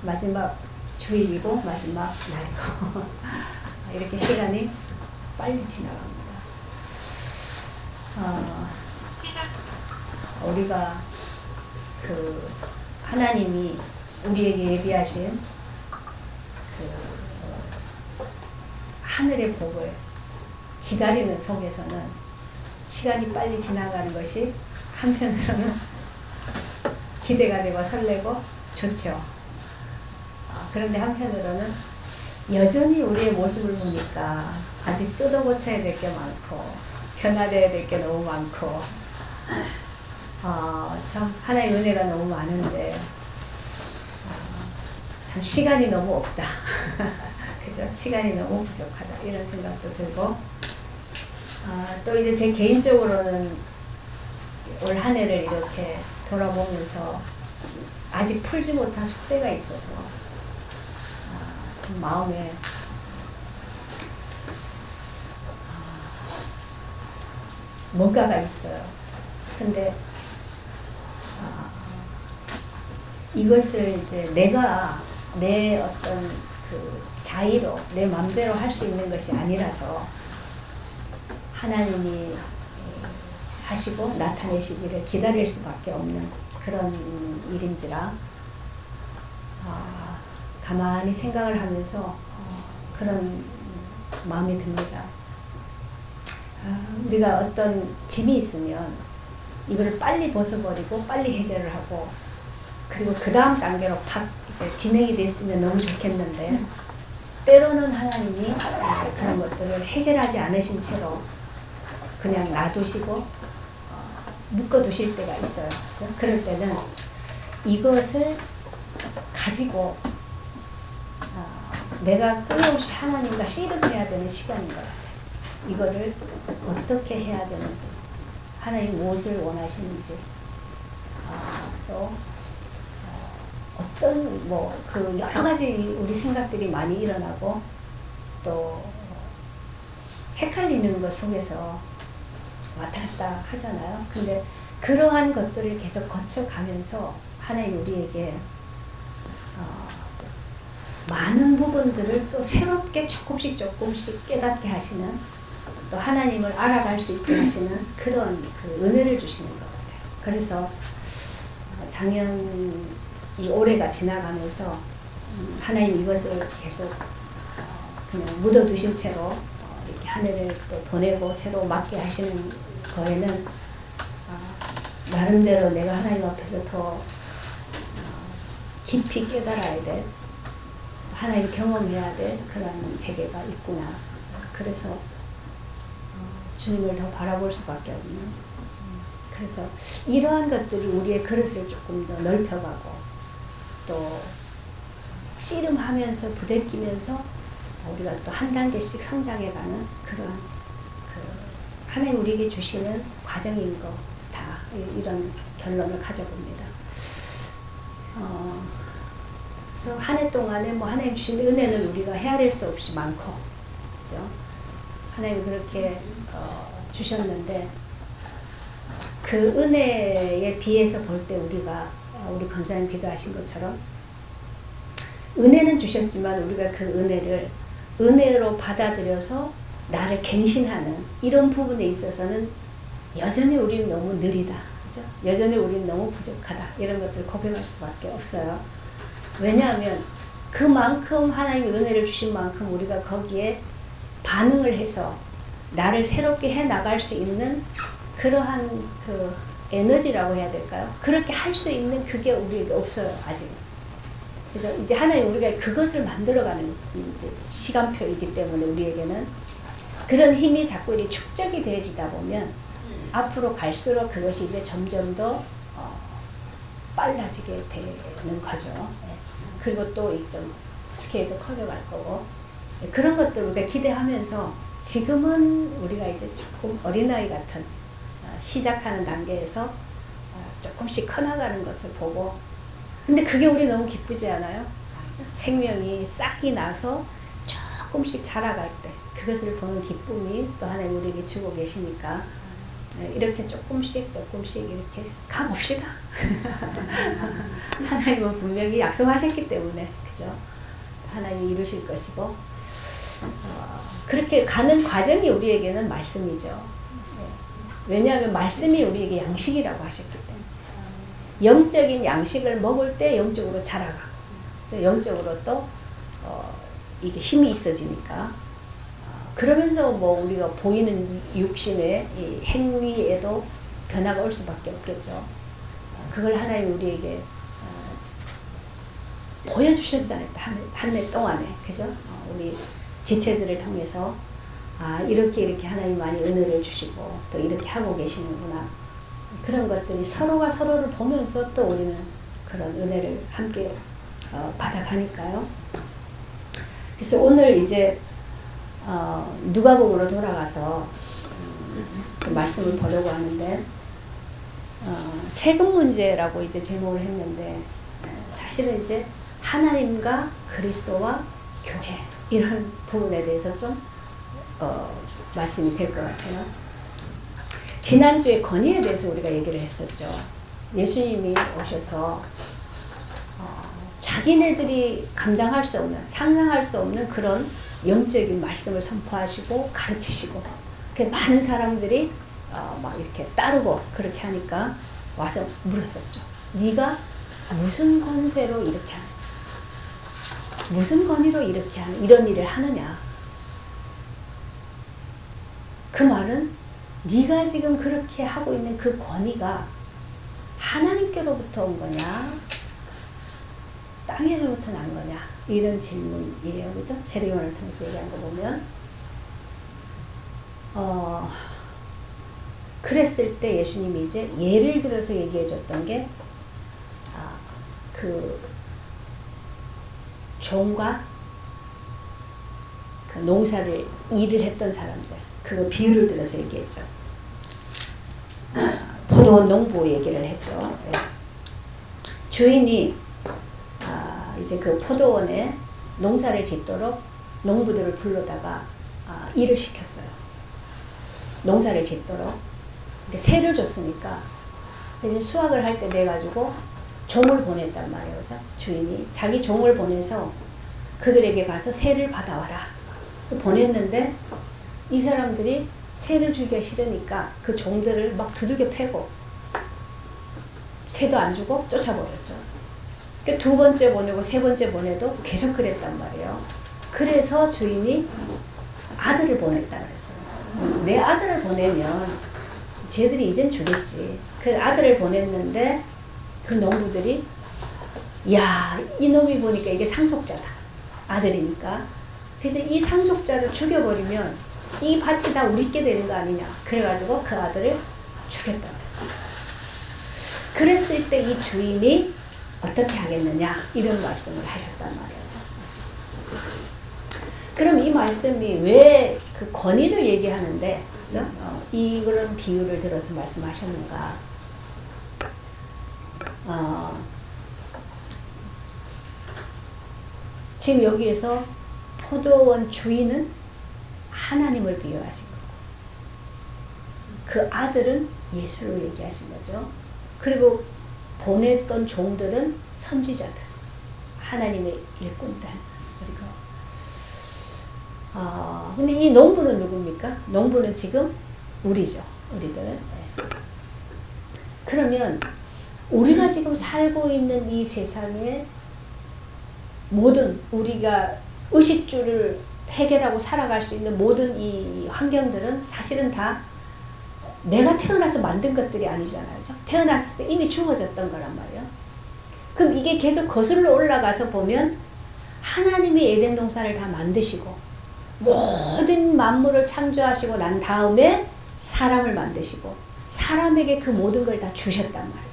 마지막 주일이고 마지막 날이고 이렇게 시간이 빨리 지나갑니다. 우리가 그 하나님이 우리에게 예비하신 그 하늘의 복을 기다리는 속에서는 시간이 빨리 지나가는 것이 한편으로는 기대가 되고 설레고 좋죠. 그런데 한편으로는 여전히 우리의 모습을 보니까 아직 뜯어 고쳐야 될 게 많고 변화되어야 될 게 너무 많고 참 하나의 은혜가 너무 많은데 참 시간이 너무 없다. 그죠? 시간이 너무 부족하다. 이런 생각도 들고 또 이제 제 개인적으로는 올 한 해를 이렇게 돌아보면서 아직 풀지 못한 숙제가 있어서 좀 마음에 뭔가가 있어요. 근데 이것을 이제 내가 내 어떤 그 자의로 내 마음대로 할 수 있는 것이 아니라서 하나님이 하시고 나타내시기를 기다릴 수밖에 없는 그런 일인지라 가만히 생각을 하면서 그런 마음이 듭니다. 우리가 어떤 짐이 있으면 이걸 빨리 벗어버리고 빨리 해결을 하고 그리고 그 다음 단계로 팍 이제 진행이 됐으면 너무 좋겠는데 때로는 하나님이 그런 것들을 해결하지 않으신 채로 그냥 놔두시고 묶어두실 때가 있어요. 그래서 그럴 때는 이것을 가지고 내가 끊임없이 하나님과 씨름해야 되는 시간인 것 같아요. 이거를 어떻게 해야 되는지, 하나님 무엇을 원하시는지, 또 어떤 그 여러 가지 우리 생각들이 많이 일어나고 또 헷갈리는 것 속에서 왔다 갔다 하잖아요. 근데 그러한 것들을 계속 거쳐가면서 하나님 우리에게 많은 부분들을 또 새롭게 조금씩 깨닫게 하시는, 또 하나님을 알아갈 수 있게 하시는 그런 그 은혜를 주시는 것 같아요. 그래서 작년 이 올해가 지나가면서 하나님 이것을 계속 그냥 묻어두신 채로 이렇게 한 해를 또 보내고 새로 맞게 하시는 거에는 나름대로 내가 하나님 앞에서 더 깊이 깨달아야 될, 하나님 경험해야 될 그런 세계가 있구나. 그래서 주님을 더 바라볼 수밖에 없는, 그래서 이러한 것들이 우리의 그릇을 조금 더 넓혀가고 또 씨름하면서 부대끼면서 우리가 또 한 단계씩 성장해가는 그런 하나님 우리에게 주시는 과정인 거다, 이런 결론을 가져봅니다. 그래서 한 해 동안에 하나님 주신 은혜는 우리가 헤아릴 수 없이 많고, 그죠? 하나님 그렇게 주셨는데 그 은혜에 비해서 볼 때 우리가 우리 권사님 기도하신 것처럼 은혜는 주셨지만 우리가 그 은혜를 은혜로 받아들여서 나를 갱신하는 이런 부분에 있어서는 여전히 우리는 너무 느리다, 그죠? 여전히 우리는 너무 부족하다, 이런 것들을 고백할 수밖에 없어요. 왜냐하면 그만큼 하나님이 은혜를 주신 만큼 우리가 거기에 반응을 해서 나를 새롭게 해 나갈 수 있는 그러한 그 에너지라고 해야 될까요? 그렇게 할 수 있는 그게 우리에게 없어요, 아직. 그래서 이제 하나님 우리가 그것을 만들어가는 이제 시간표이기 때문에 우리에게는 그런 힘이 자꾸 이렇게 축적이 되어지다 보면 앞으로 갈수록 그것이 이제 점점 더 빨라지게 되는 거죠. 그리고 또 좀 스케일도 커져갈 거고, 그런 것들을 우리가 기대하면서 지금은 우리가 이제 조금 어린아이 같은 시작하는 단계에서 조금씩 커나가는 것을 보고, 근데 그게 우리 너무 기쁘지 않아요? 생명이 싹이 나서 조금씩 자라갈 때 그것을 보는 기쁨이 또 하나님 우리에게 주고 계시니까 이렇게 조금씩 이렇게 가봅시다. 하나님은 분명히 약속하셨기 때문에, 그죠? 하나님이 이루실 것이고, 그렇게 가는 과정이 우리에게는 말씀이죠. 왜냐하면 말씀이 우리에게 양식이라고 하셨기 때문에. 영적인 양식을 먹을 때 영적으로 자라가고, 영적으로 또 이게 힘이 있어지니까. 그러면서 뭐 우리가 보이는 육신의 이 행위에도 변화가 올 수밖에 없겠죠. 그걸 하나님 우리에게 보여주셨잖아요. 한 해 동안에. 그죠? 우리 지체들을 통해서 이렇게 하나님 많이 은혜를 주시고 또 이렇게 하고 계시는구나. 그런 것들이 서로가 서로를 보면서 또 우리는 그런 은혜를 함께 받아가니까요. 그래서 오늘 이제 누가복음으로 돌아가서 그 말씀을 보려고 하는데 세금 문제라고 이제 제목을 했는데 사실은 이제 하나님과 그리스도와 교회 이런 부분에 대해서 좀 말씀이 될 것 같아요. 지난주에 건의에 대해서 우리가 얘기를 했었죠. 예수님이 오셔서 자기네들이 감당할 수 없는, 상상할 수 없는 그런 영적인 말씀을 선포하시고 가르치시고 많은 사람들이 막 이렇게 따르고 그렇게 하니까 와서 물었었죠. 네가 무슨 권세로 이렇게 하느냐? 무슨 권위로 이렇게 하는 이런 일을 하느냐? 그 말은 네가 지금 그렇게 하고 있는 그 권위가 하나님께로부터 온 거냐? 땅에서부터 난 거냐? 이런 질문이에요. 그죠? 세례요한을 통해서 얘기한 거 보면 그랬을 때 예수님이 이제 예를 들어서 얘기해 줬던 게 그 종과 그 농사를 일을 했던 사람들 그 비유를 들어서 얘기했죠. 포도원 농부 얘기를 했죠. 주인이 이제 그 포도원에 농사를 짓도록 농부들을 불러다가 일을 시켰어요. 농사를 짓도록. 세를 줬으니까 이제 수확을 할 때 돼가지고 종을 보냈단 말이에요. 그죠? 주인이 자기 종을 보내서 그들에게 가서 세를 받아와라. 보냈는데 이 사람들이 세를 주기가 싫으니까 그 종들을 막 두들겨 패고 세도 안 주고 쫓아버렸죠. 두 번째 보내고 세 번째 보내도 계속 그랬단 말이에요. 그래서 주인이 아들을 보냈다 그랬어요. 내 아들을 보내면 쟤들이 이젠 주겠지. 그 아들을 보냈는데 그 농부들이 야, 이놈이 보니까 이게 상속자다. 아들이니까. 그래서 이 상속자를 죽여버리면 이 밭이 다 우리께 되는 거 아니냐. 그래가지고 그 아들을 죽였다 그랬어요. 그랬을 때 이 주인이 어떻게 하겠느냐 이런 말씀을 하셨단 말이에요. 그럼 이 말씀이 왜 그 권위를 얘기하는데 이런 비유를 들어서 말씀하셨는가? 지금 여기에서 포도원 주인은 하나님을 비유하신 거고 그 아들은 예수를 얘기하신 거죠. 그리고 보냈던 종들은 선지자들, 하나님의 일꾼들. 그리고 근데 이 농부는 누굽니까? 농부는 지금 우리죠. 우리들. 네. 그러면 우리가 지금 살고 있는 이 세상에 모든 우리가 의식주를 해결하고 살아갈 수 있는 모든 이 환경들은 사실은 다 내가 태어나서 만든 것들이 아니잖아요. 그렇죠? 태어났을 때 이미 주어졌던 거란 말이에요. 그럼 이게 계속 거슬러 올라가서 보면 하나님이 에덴 동산을 다 만드시고 모든 만물을 창조하시고 난 다음에 사람을 만드시고 사람에게 그 모든 걸 다 주셨단 말이에요.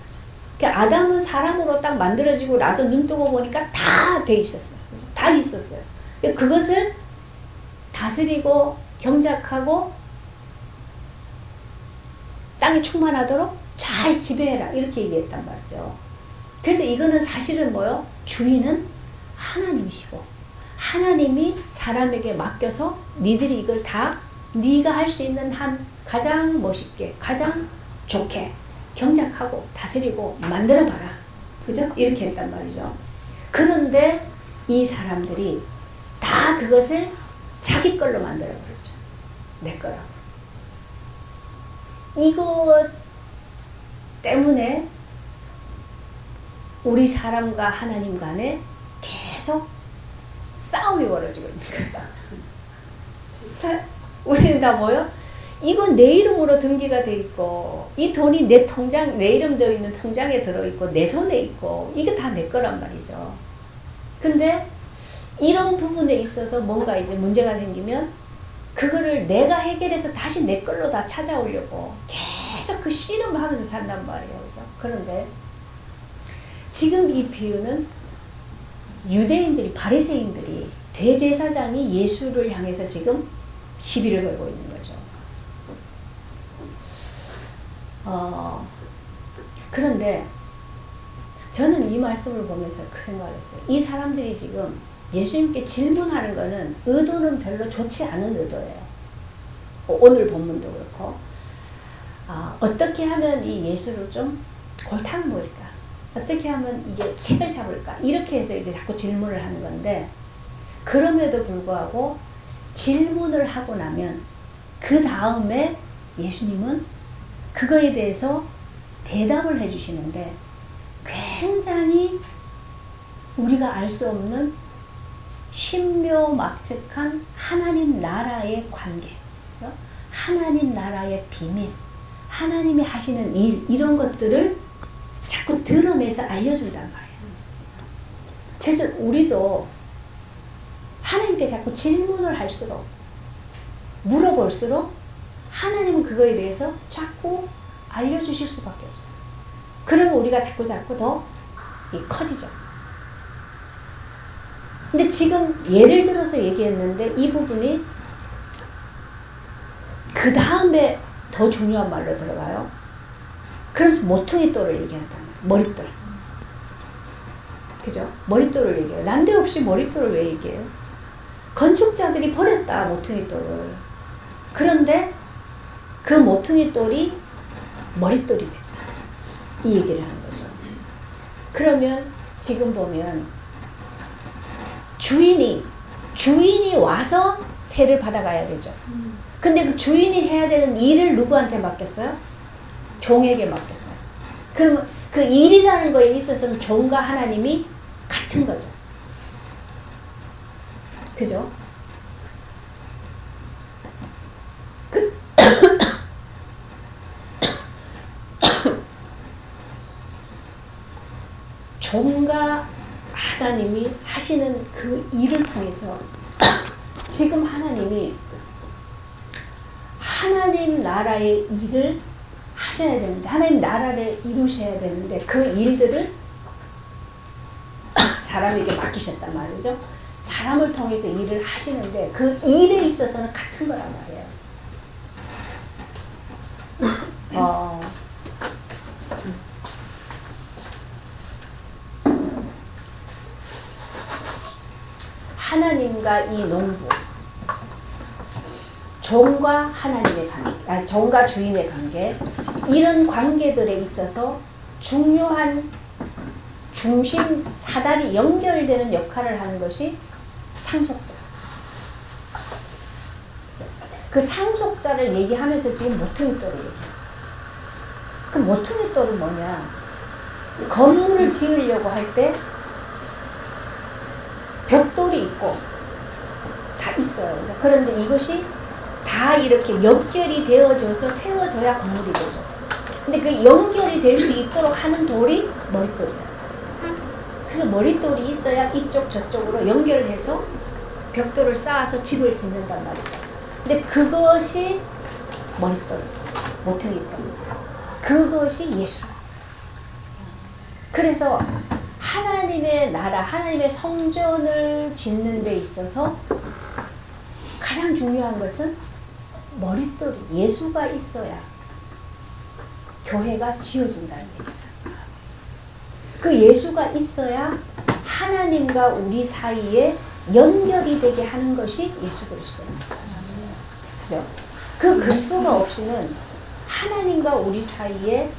그러니까 아담은 사람으로 딱 만들어지고 나서 눈 뜨고 보니까 다 돼 있었어요. 다 있었어요. 그것을 다스리고 경작하고 땅이 충만하도록 잘 지배해라 이렇게 얘기했단 말이죠. 그래서 이거는 사실은 뭐요? 주인은 하나님이시고 하나님이 사람에게 맡겨서 니들이 이걸 다 네가 할 수 있는 한 가장 멋있게 가장 좋게 경작하고 다스리고 만들어봐라. 그죠? 이렇게 했단 말이죠. 그런데 이 사람들이 다 그것을 자기 걸로 만들어버렸죠. 내 거라고. 이것 때문에 우리 사람과 하나님 간에 계속 싸움이 벌어지고 있는 거다. 우리는 다 뭐요? 이건 내 이름으로 등기가 돼 있고, 이 돈이 내 통장, 내 이름 되어 있는 통장에 들어있고, 내 손에 있고, 이게 다 내 거란 말이죠. 근데 이런 부분에 있어서 뭔가 이제 문제가 생기면 그거를 내가 해결해서 다시 내 걸로 다 찾아오려고 계속 그 씨름을 하면서 산단 말이에요. 그죠? 그런데 지금 이 비유는 유대인들이, 바리새인들이, 대제사장이 예수를 향해서 지금 시비를 걸고 있는 거죠. 그런데 저는 이 말씀을 보면서 그 생각을 했어요. 이 사람들이 지금 예수님께 질문하는 거는 의도는 별로 좋지 않은 의도예요. 오늘 본문도 그렇고, 어떻게 하면 이 예수를 좀 골탕 먹일까? 어떻게 하면 이게 책을 잡을까? 이렇게 해서 이제 자꾸 질문을 하는 건데, 그럼에도 불구하고 질문을 하고 나면 그 다음에 예수님은 그거에 대해서 대답을 해주시는데 굉장히 우리가 알 수 없는 신묘막측한 하나님 나라의 관계, 하나님 나라의 비밀, 하나님이 하시는 일, 이런 것들을 자꾸 드러내서 알려준단 말이에요. 그래서 우리도 하나님께 자꾸 질문을 할수록, 물어볼수록 하나님은 그거에 대해서 자꾸 알려주실 수밖에 없어요. 그러면 우리가 자꾸 더 커지죠. 근데 지금 예를 들어서 얘기했는데 이 부분이 그 다음에 더 중요한 말로 들어가요. 그래서 모퉁이 돌을 얘기한단 말이에요. 머릿돌. 그죠? 머릿돌을 얘기해요. 난데없이 머릿돌을 왜 얘기해요? 건축자들이 버렸다, 모퉁이 돌을. 그런데 그 모퉁이 돌이 머릿돌이 됐다. 이 얘기를 하는 거죠. 그러면 지금 보면 주인이 와서 세를 받아가야 되죠. 근데 그 주인이 해야 되는 일을 누구한테 맡겼어요? 종에게 맡겼어요. 그러면 그 일이라는 거에 있어서는 종과 하나님이 같은 거죠. 그죠? 종과 하나님이 하시는 그 일을 통해서 지금 하나님이 하나님 나라의 일을 하셔야 되는데, 하나님 나라를 이루셔야 되는데 그 일들을 사람에게 맡기셨단 말이죠. 사람을 통해서 일을 하시는데 그 일에 있어서는 같은 거란 말이에요. 하나님과 이 농부, 종과 하나님의 관계, 종과 주인의 관계, 이런 관계들에 있어서 중요한 중심 사다리 연결되는 역할을 하는 것이 상속자. 그 상속자를 얘기하면서 지금 모퉁이돌을 얘기해요. 그 모퉁이돌은 뭐냐? 건물을 지으려고 할 때 벽돌이 있고 다 있어요. 그런데 이것이 다 이렇게 연결이 되어져서 세워져야 건물이 되죠. 근데 그 연결이 될 수 있도록 하는 돌이 머릿돌이다. 그래서 머릿돌이 있어야 이쪽 저쪽으로 연결해서 벽돌을 쌓아서 집을 짓는단 말이죠. 근데 그것이 머릿돌, 모퉁이돌입니다. 그것이 예수. 그래서 하나님의 나라, 하나님의 성전을 짓는 데 있어서 가장 중요한 것은 머릿돌이, 예수가 있어야 교회가 지어진다는 얘기예요. 그 예수가 있어야 하나님과 우리 사이에 연결이 되게 하는 것이 예수 그리스도인 거죠. 그죠? 그 그리스도가 없이는 하나님과 우리 사이에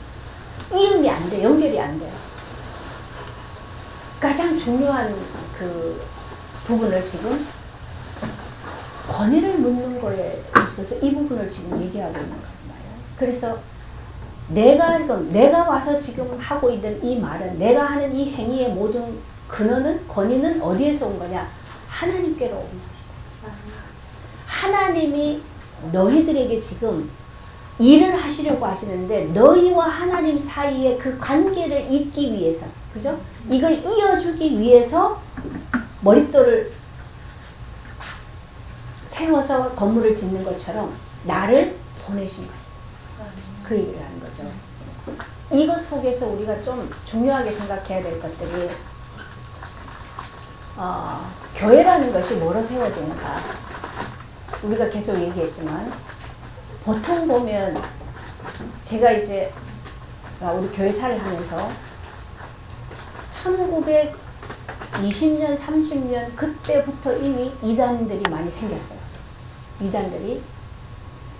이음이 안 돼. 연결이 안 돼요. 가장 중요한 그 부분을 지금 권위를 묻는 거에 있어서 이 부분을 지금 얘기하고 있는 거예요. 그래서 내가 와서 지금 하고 있는 이 말은, 내가 하는 이 행위의 모든 근원은, 권위는 어디에서 온 거냐? 하나님께로 온 것이다. 하나님이 너희들에게 지금 일을 하시려고 하시는데, 너희와 하나님 사이에 그 관계를 잇기 위해서, 그죠? 이걸 이어주기 위해서 머릿돌을 세워서 건물을 짓는 것처럼 나를 보내신 것이다. 그 얘기를 하는 거죠. 이것 속에서 우리가 좀 중요하게 생각해야 될 것들이, 교회라는 것이 뭐로 세워지는가? 우리가 계속 얘기했지만, 보통 보면 제가 이제 우리 교회사를 하면서 1920년, 30년 그때부터 이미 이단들이 많이 생겼어요. 이단들이.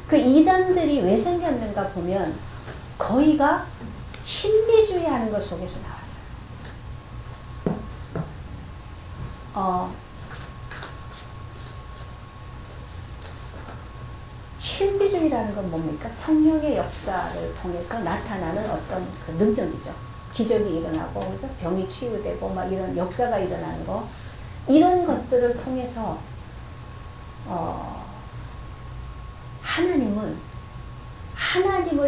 그 이단들이 왜 생겼는가 보면 거의가 신비주의 하는 것 속에서 나왔어요. 신비주의라는 건 뭡니까? 성령의 역사를 통해서 나타나는 어떤 그 능력이죠. 기적이 일어나고, 그죠? 병이 치유되고, 막 이런 역사가 일어나는 거. 이런 것들을 통해서, 하나님을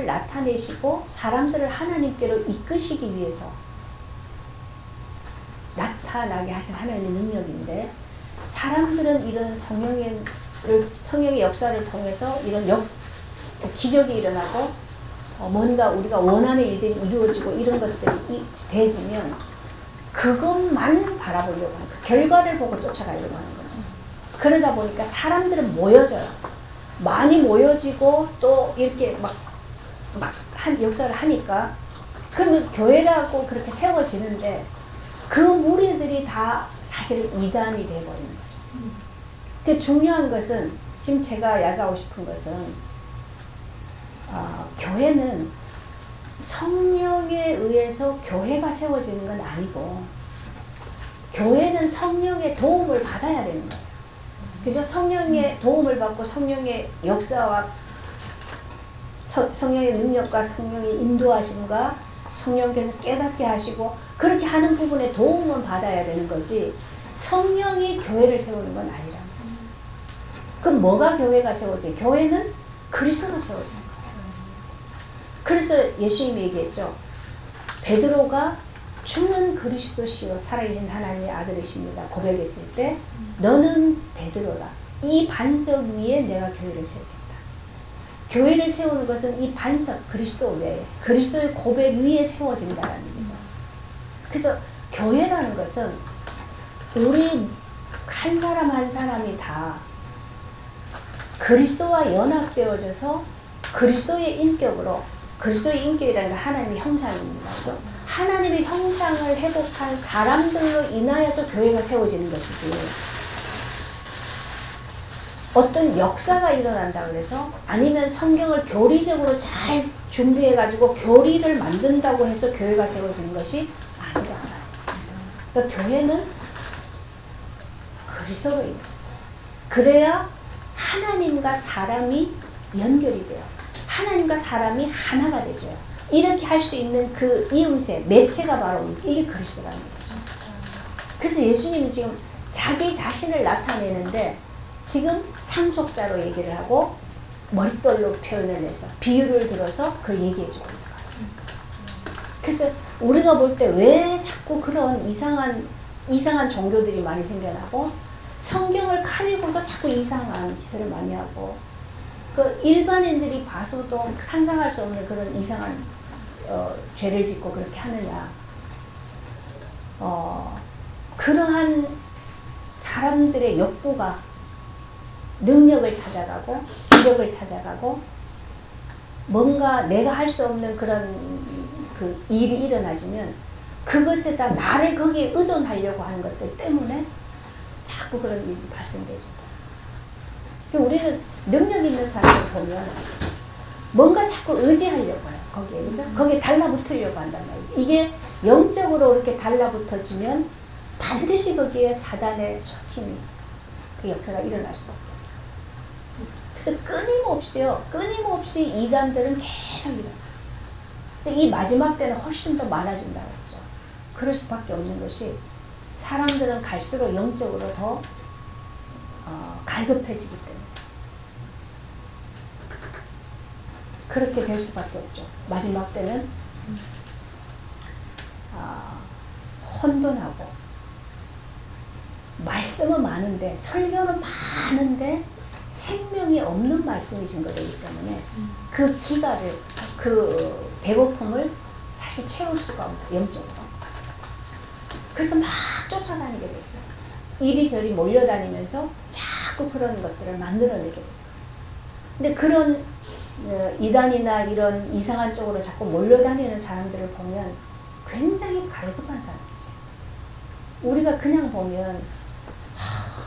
나타내시고, 사람들을 하나님께로 이끄시기 위해서 나타나게 하신 하나님의 능력인데, 사람들은 이런 성령의 역사를 통해서 이런 기적이 일어나고, 뭔가 우리가 원하는 일들이 이루어지고 이런 것들이 되지면 그것만 바라보려고 하는, 그 결과를 보고 쫓아가려고 하는 거죠. 그러다 보니까 사람들은 모여져요. 많이 모여지고 또 이렇게 막 한 역사를 하니까, 그러면 교회라고 그렇게 세워지는데 그 무리들이 다 사실 이단이 되어버리는 거죠. 그 중요한 것은, 지금 제가 이야기하고 싶은 것은, 교회는 성령에 의해서 교회가 세워지는 건 아니고, 교회는 성령의 도움을 받아야 되는 거예요. 그죠? 성령의 도움을 받고 성령의 역사와 성령의 능력과 성령의 인도하심과 성령께서 깨닫게 하시고 그렇게 하는 부분에 도움은 받아야 되는 거지, 성령이 교회를 세우는 건 아니라는 거죠. 그럼 뭐가 교회가 세워지? 교회는 그리스도가 세워지는 거예요. 그래서 예수님이 얘기했죠. 베드로가 주는 그리스도시요 살아계신 하나님의 아들이십니다 고백했을 때, 너는 베드로라. 이 반석 위에 내가 교회를 세우겠다. 교회를 세우는 것은 이 반석, 그리스도 외에, 그리스도의 고백 위에 세워진다는 얘기죠. 그래서 교회라는 것은 우리 한 사람 한 사람이 다 그리스도와 연합되어져서 그리스도의 인격으로, 그리스도의 인격이라는 건 하나님의 형상입니다. 그렇죠? 하나님의 형상을 회복한 사람들로 인하여서 교회가 세워지는 것이지, 어떤 역사가 일어난다 그래서, 아니면 성경을 교리적으로 잘 준비해가지고 교리를 만든다고 해서 교회가 세워지는 것이 아니라, 그러니까 교회는 그리스도로 인해서, 그래야 하나님과 사람이 연결이 돼요. 하나님과 사람이 하나가 되죠. 이렇게 할 수 있는 그 이음새, 매체가 바로 이게 그리스도라는 거죠. 그래서 예수님이 지금 자기 자신을 나타내는데, 지금 상속자로 얘기를 하고 머릿돌로 표현을 해서 비유를 들어서 그걸 얘기해주고 있는 거예요. 그래서 우리가 볼 때 왜 자꾸 그런 이상한 종교들이 많이 생겨나고, 성경을 가지고서 자꾸 이상한 짓을 많이 하고, 그 일반인들이 봐서도 상상할 수 없는 그런 이상한 죄를 짓고 그렇게 하느냐. 그러한 사람들의 욕구가 능력을 찾아가고 기적을 찾아가고, 뭔가 내가 할 수 없는 그런 그 일이 일어나지면 그것에다 나를 거기에 의존하려고 하는 것들 때문에 자꾸 그런 일이 발생되죠. 우리는 능력 있는 사람을 보면 뭔가 자꾸 의지하려고 해요. 거기에, 그죠? 거기에 달라붙으려고 한단 말이죠. 이게 영적으로 이렇게 달라붙어지면 반드시 거기에 사단의 속힘이, 그 역사가 일어날 수밖에 없어요. 그래서 끊임없이 이단들은 계속 일어나요. 근데 이 마지막 때는 훨씬 더 많아진다고 했죠. 그럴 수밖에 없는 것이 사람들은 갈수록 영적으로 더 갈급해지기 때문에 그렇게 될 수밖에 없죠. 마지막 때는 혼돈하고 말씀은 많은데 설교는 많은데 생명이 없는 말씀이 증거되기 때문에 그 기가를, 그 배고픔을 사실 채울 수가 없다, 영적으로. 그래서 막 쫓아다니게 됐어요. 이리저리 몰려다니면서 자꾸 그런 것들을 만들어내게 돼요. 근데 그런 이단이나 이런 이상한 쪽으로 자꾸 몰려다니는 사람들을 보면 굉장히 갈급한 사람이에요. 우리가 그냥 보면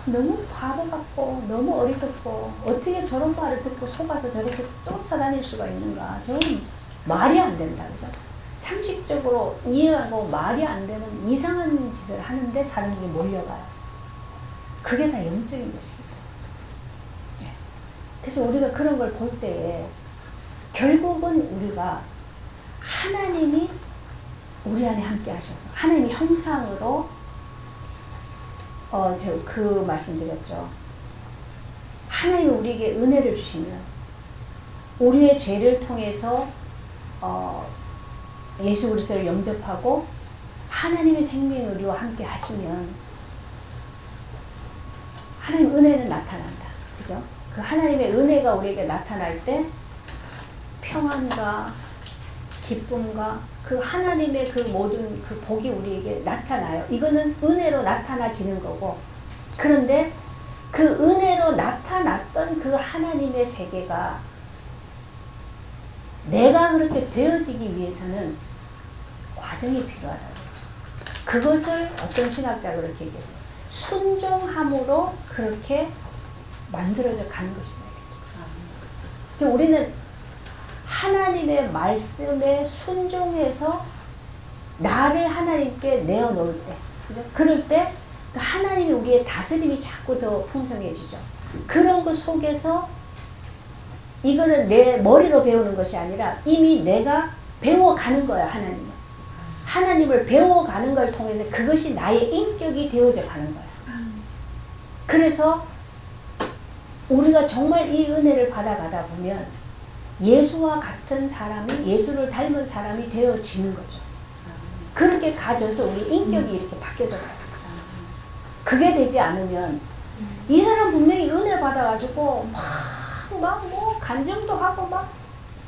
너무 바보 같고 너무 어리석고 어떻게 저런 말을 듣고 속아서 저렇게 쫓아다닐 수가 있는가. 저는 말이 안 된다. 그죠? 상식적으로 이해하고 말이 안 되는 이상한 짓을 하는데 사람들이 몰려가요. 그게 다 영적인 것입니다. 네. 그래서 우리가 그런 걸 볼 때에 결국은 우리가 하나님이 우리 안에 함께 하셔서 하나님의 형상으로 제가 그 말씀드렸죠. 하나님이 우리에게 은혜를 주시면 우리의 죄를 통해서 예수 그리스도를 영접하고 하나님의 생명의 의리와 함께 하시면 하나님 은혜는 나타난다. 그죠? 그 하나님의 은혜가 우리에게 나타날 때 평안과 기쁨과 그 하나님의 그 모든 그 복이 우리에게 나타나요. 이거는 은혜로 나타나지는 거고, 그런데 그 은혜로 나타났던 그 하나님의 세계가 내가 그렇게 되어지기 위해서는 과정이 필요하다고. 그것을 어떤 신학자가 그렇게 얘기했어요. 순종함으로 그렇게 만들어져 가는 것이다. 우리는 하나님의 말씀에 순종해서 나를 하나님께 내어놓을 때, 그죠? 그럴 때 하나님이 우리의 다스림이 자꾸 더 풍성해지죠. 그런 것 속에서 이거는 내 머리로 배우는 것이 아니라 이미 내가 배워가는 거야. 하나님을 배워가는 걸 통해서 그것이 나의 인격이 되어져 가는 거야. 그래서 우리가 정말 이 은혜를 받아가다 보면 예수와 같은 사람이, 예수를 닮은 사람이 되어지는 거죠. 그렇게 가져서 우리 인격이 이렇게 바뀌어져 가요. 그게 되지 않으면 이 사람 분명히 은혜 받아가지고 막 뭐 간증도 하고 막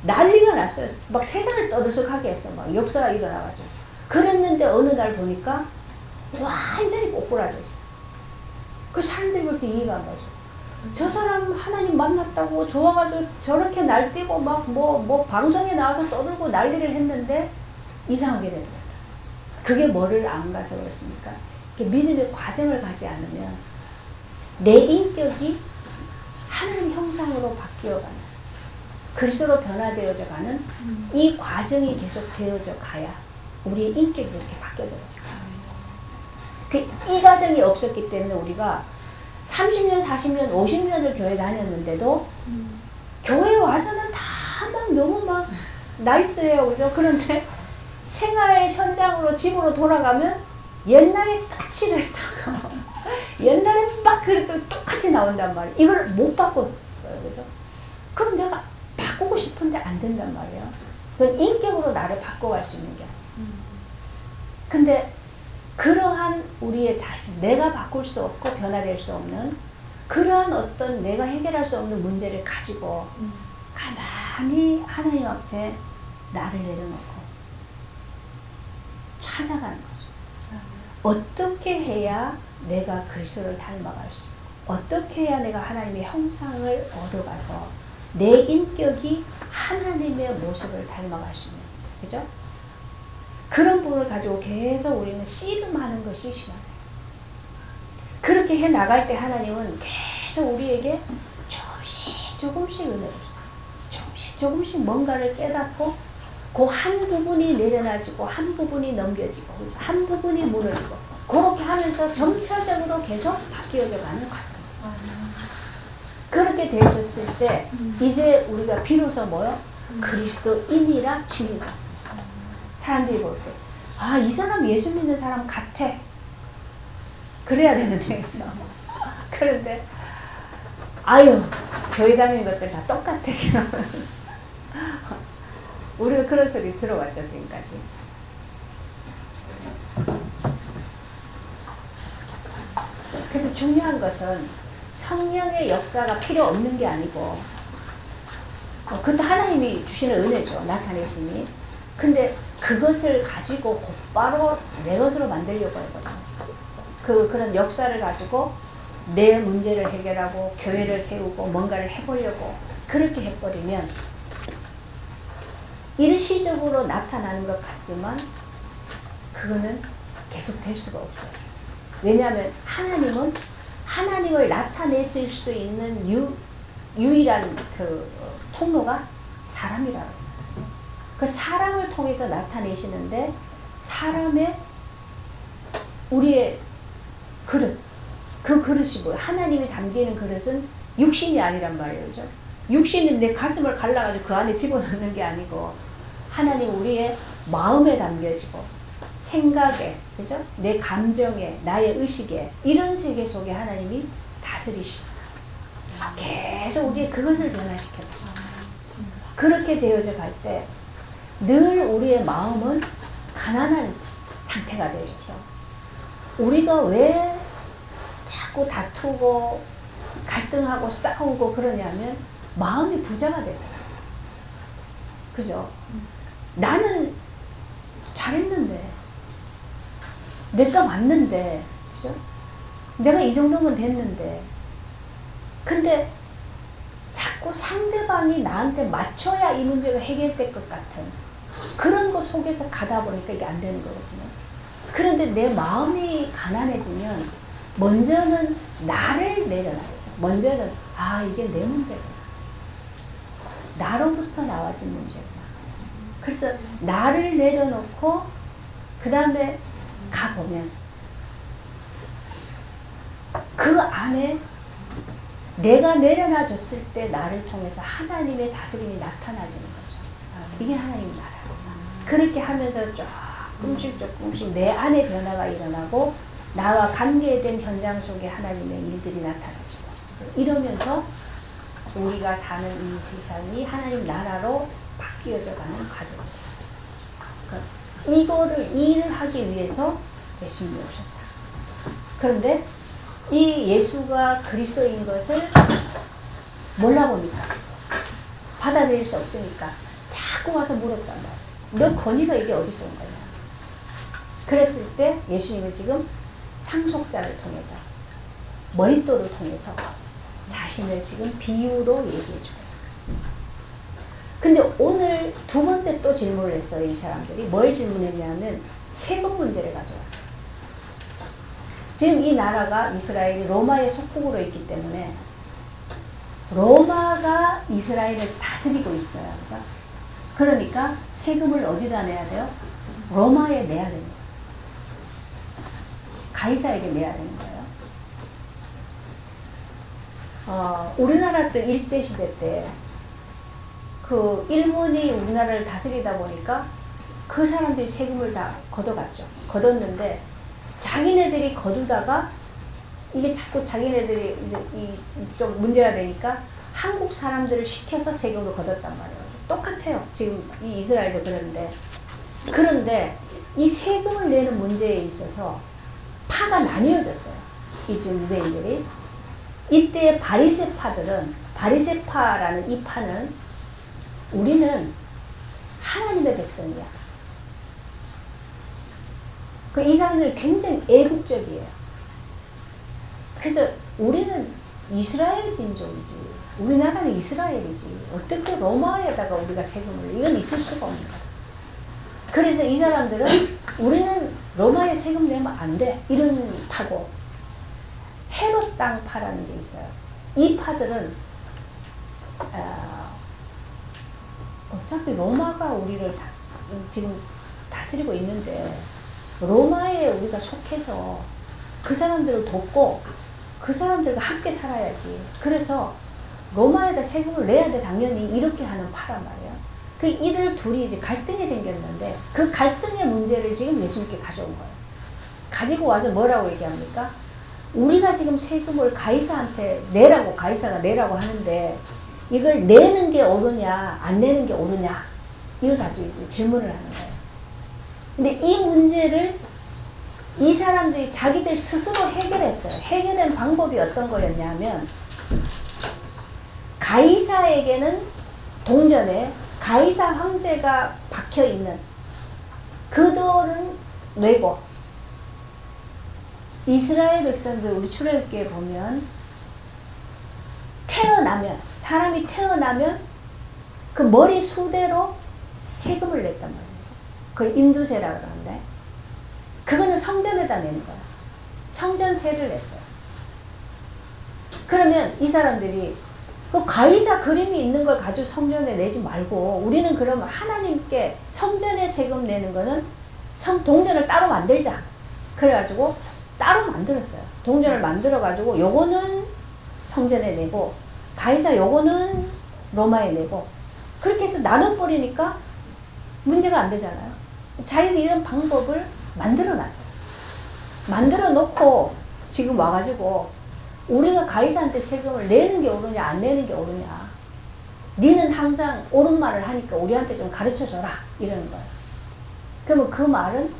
난리가 났어요. 막 세상을 떠들썩하게 했어. 막 역사가 일어나가지고. 그랬는데 어느 날 보니까 완전히 꼬꾸라져 있어요. 그 사람들이 볼 때 이해가 안 가죠. 저 사람 하나님 만났다고 좋아가지고 저렇게 날뛰고 막 뭐 방송에 나와서 떠들고 난리를 했는데 이상하게 되더라고요. 그게 뭐를 안 가서 그렇습니까? 믿음의 과정을 가지 않으면 내 인격이 하나님 형상으로 바뀌어가는, 그리스도로 변화되어져 가는 이 과정이 계속 되어져 가야 우리의 인격이 이렇게 바뀌어져 가요. 이 과정이 없었기 때문에 우리가 30년, 40년, 50년을 교회 다녔는데도 교회 와서는 다 막 너무 막 나이스해요. 그죠? 그런데 생활 현장으로 집으로 돌아가면 옛날에 같이 그랬다고 옛날에 막 그랬더니 똑같이 나온단 말이에요. 이걸 못 바꿨어요. 그죠? 그럼 내가 바꾸고 싶은데 안 된단 말이에요. 그건 인격으로 나를 바꿔갈 수 있는 게 아니에요. 근데 그러한 우리의 자신, 내가 바꿀 수 없고 변화될 수 없는 그러한 어떤 내가 해결할 수 없는 문제를 가지고 가만히 하나님 앞에 나를 내려놓고 찾아가는 거죠. 어떻게 해야 내가 그리스도를 닮아갈 수 있고, 어떻게 해야 내가 하나님의 형상을 얻어가서 내 인격이 하나님의 모습을 닮아갈 수 있는지, 그죠? 그런 부분을 가지고 계속 우리는 씨름하는 것이 신앙생활. 그렇게 해 나갈 때 하나님은 계속 우리에게 조금씩 은혜를 주세요. 조금씩 뭔가를 깨닫고 그 한 부분이 내려놔지고 한 부분이 넘겨지고 그죠? 한 부분이 무너지고 그렇게 하면서 점차적으로 계속 바뀌어져 가는 과정. 그렇게 됐었을 때 이제 우리가 비로소 뭐요? 그리스도인이라 칭해져. 사람들이 볼 때 아, 이 사람 예수 믿는 사람 같아. 그래야 되는데 그죠? 그런데 아유 교회 다니는 것들 다 똑같아. 우리가 그런 소리 들어왔죠 지금까지. 그래서 중요한 것은 성령의 역사가 필요 없는 게 아니고 그것도 하나님이 주시는 은혜죠. 나타내심이. 근데 그것을 가지고 곧바로 내 것으로 만들려고 해버려요. 그런 역사를 가지고 내 문제를 해결하고 교회를 세우고 뭔가를 해보려고 그렇게 해버리면 일시적으로 나타나는 것 같지만 그거는 계속 될 수가 없어요. 왜냐하면 하나님은 하나님을 나타내실 수 있는 유일한 통로가 사람이라고 하잖아요. 그 사람을 통해서 나타내시는데 사람의 우리의 그릇, 그 그릇이 뭐예요? 하나님이 담기는 그릇은 육신이 아니란 말이에요. 그죠? 육신은 내 가슴을 갈라가지고 그 안에 집어넣는 게 아니고 하나님 우리의 마음에 담겨지고 생각에, 그죠? 내 감정에, 나의 의식에 이런 세계 속에 하나님이 다스리셨어요. 계속 우리의 그것을 변화시켜줬어요. 그렇게 되어져 갈 때 늘 우리의 마음은 가난한 상태가 되어져서 우리가 왜 자꾸 다투고 갈등하고 싸우고 그러냐면 마음이 부자가 돼서요. 그죠? 나는 잘했는데 내가 맞는데 그죠? 내가 이 정도면 됐는데 근데 자꾸 상대방이 나한테 맞춰야 이 문제가 해결될 것 같은 그런 것 속에서 가다 보니까 이게 안 되는 거거든요. 그런데 내 마음이 가난해지면 먼저는 나를 내려놔야죠. 먼저는 아 이게 내 문제구나. 나로부터 나와진 문제구나. 그래서 나를 내려놓고 그 다음에 가보면 그 안에 내가 내려놔줬을 때 나를 통해서 하나님의 다스림이 나타나지는 거죠. 이게 하나님 나라예요. 그렇게 하면서 조금씩 내 안에 변화가 일어나고 나와 관계된 현장 속에 하나님의 일들이 나타나지고 이러면서 우리가 사는 이 세상이 하나님 나라로 바뀌어져 가는 과정이에요. 이거를 일을 하기 위해서 예수님이 오셨다. 그런데 이 예수가 그리스도인 것을 몰라보니까 받아들일 수 없으니까 자꾸 와서 물었단 말이에요. 너 권위가 이게 어디서 온 거냐. 그랬을 때 예수님은 지금 상속자를 통해서 머릿돌을 통해서 자신을 지금 비유로 얘기해 주고 있습니다. 근데 오늘 두 번째 또 질문을 했어요. 이 사람들이 뭘 질문했냐면 세금 문제를 가져왔어요. 지금 이 나라가 이스라엘이 로마의 속국으로 있기 때문에 로마가 이스라엘을 다스리고 있어요. 그죠? 그러니까 세금을 어디다 내야 돼요? 로마에 내야 됩니다. 가이사에게 내야 되는 거예요. 우리나라 때 일제시대 때 그 일본이 우리나라를 다스리다 보니까 그 사람들이 세금을 다 걷어갔죠. 걷었는데 자기네들이 거두다가 이게 자꾸 자기네들이 이제 좀 문제가 되니까 한국 사람들을 시켜서 세금을 걷었단 말이에요. 똑같아요. 지금 이 이스라엘도 그런데 이 세금을 내는 문제에 있어서 파가 나뉘어졌어요. 이 지금 유대인들이. 이때 바리새파라는 이 파는 우리는 하나님의 백성이야. 이 사람들은 굉장히 애국적이에요. 그래서 우리는 이스라엘 민족이지. 우리나라는 이스라엘이지. 어떻게 로마에다가 우리가 세금을, 이건 있을 수가 없는 거야. 그래서 이 사람들은 우리는 로마에 세금 내면 안 돼. 이런 파고, 헤롯 땅 파라는 게 있어요. 이 파들은, 어차피 로마가 우리를 지금 다스리고 있는데 로마에 우리가 속해서 그 사람들을 돕고 그 사람들과 함께 살아야지. 그래서 로마에다 세금을 내야 돼. 당연히 이렇게 하는 파란 말이야. 그 이들 둘이 이제 갈등이 생겼는데 그 갈등의 문제를 지금 예수님께 가져온 거예요. 가지고 와서 뭐라고 얘기합니까? 우리가 지금 세금을 가이사한테 내라고, 가이사가 내라고 하는데 이걸 내는 게 옳으냐 안 내는 게 옳으냐, 이걸 가지고 이제 질문을 하는 거예요. 근데 이 문제를 이 사람들이 자기들 스스로 해결했어요. 해결한 방법이 어떤 거였냐면, 가이사에게는 동전에 가이사 황제가 박혀있는 그 돈은 내고, 이스라엘 백성들 우리 출애굽기에 보면 태어나면, 사람이 태어나면 그 머리 수대로 세금을 냈단 말이에요. 그걸 인두세라고 그러는데, 그거는 성전에다 내는 거야. 성전세를 냈어요. 그러면 이 사람들이 그 가이사 그림이 있는 걸 가지고 성전에 내지 말고, 우리는 그러면 하나님께 성전에 세금 내는 거는 동전을 따로 만들자. 그래가지고 따로 만들었어요. 동전을 만들어가지고 요거는 성전에 내고 가이사 요거는 로마에 내고, 그렇게 해서 나눠버리니까 문제가 안 되잖아요. 자기들이 이런 방법을 만들어 놨어요. 만들어 놓고 지금 와가지고 우리가 가이사한테 세금을 내는 게 옳으냐 안 내는 게 옳으냐, 니는 항상 옳은 말을 하니까 우리한테 좀 가르쳐줘라, 이러는 거예요. 그러면 그 말은